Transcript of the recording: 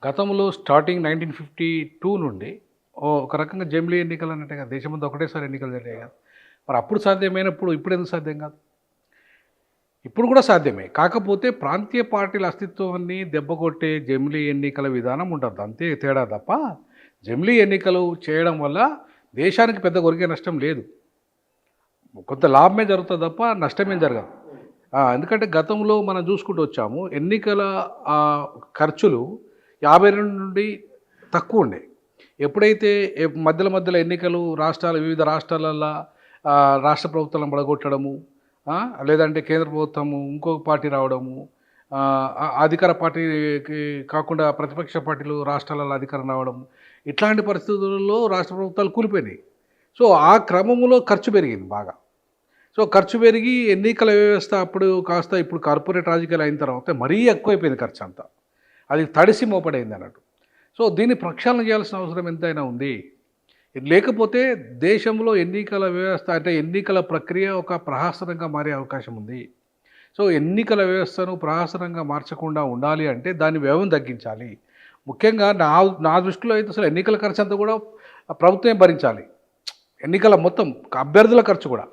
గతంలో స్టార్టింగ్ 1952 నుండి ఒక రకంగా జమిలీ ఎన్నికలు అన్నట్టే కదా! దేశమంతా ఒకటేసారి ఎన్నికలు జరిగాయి కదా! మరి అప్పుడు సాధ్యమైనప్పుడు ఇప్పుడెందుకు సాధ్యం కాదు? ఇప్పుడు కూడా సాధ్యమే. కాకపోతే ప్రాంతీయ పార్టీల అస్తిత్వాన్ని దెబ్బకొట్టే జమిలీ ఎన్నికల విధానం ఉంటది. అంతే తేడా తప్ప జమిలీ ఎన్నికలు చేయడం వల్ల దేశానికి పెద్ద ఒరిగే నష్టం లేదు. కొంత లాభమే జరుగుతది తప్ప నష్టమేం జరగదు. ఎందుకంటే గతంలో మనం చూసుకుంటూ వచ్చాము. ఎన్నికల ఖర్చులు 52 నుండి తక్కువుండే. ఎప్పుడైతే మధ్యలో మధ్యలో ఎన్నికలు వివిధ రాష్ట్రాలల్ల రాష్ట్ర ప్రభుత్వాలను పడగొట్టడము, లేదంటే కేంద్ర ప్రభుత్వము ఇంకొక పార్టీ రావడము, అధికార పార్టీకి కాకుండా ప్రతిపక్ష పార్టీలు రాష్ట్రాలలో అధికారం రావడం, ఇట్లాంటి పరిస్థితులలో రాష్ట్ర ప్రభుత్వాలు కూలిపోయినాయి. సో, ఆ క్రమంలో ఖర్చు పెరిగింది బాగా. సో, ఖర్చు పెరిగి ఎన్నికల వ్యవస్థ అప్పుడు కాస్త ఇప్పుడు కార్పొరేట్ రాజకీయాలు అయిన తర్వాత మరీ ఎక్కువైపోయింది ఖర్చంతా. అది తడిసి మోపడైందన్నట్టు. సో, దీన్ని ప్రక్షాళన చేయాల్సిన అవసరం ఎంతైనా ఉంది. ఇది లేకపోతే దేశంలో ఎన్నికల వ్యవస్థ అంటే ఎన్నికల ప్రక్రియ ఒక ప్రహసనంగా మారే అవకాశం ఉంది. సో, ఎన్నికల వ్యవస్థను ప్రహసనంగా మార్చకుండా ఉండాలి అంటే దాని వ్యయం తగ్గించాలి. ముఖ్యంగా నా దృష్టిలో అయితే అసలు ఎన్నికల ఖర్చంతా కూడా ప్రభుత్వమే భరించాలి. ఎన్నికల మొత్తం అభ్యర్థుల ఖర్చు కూడా.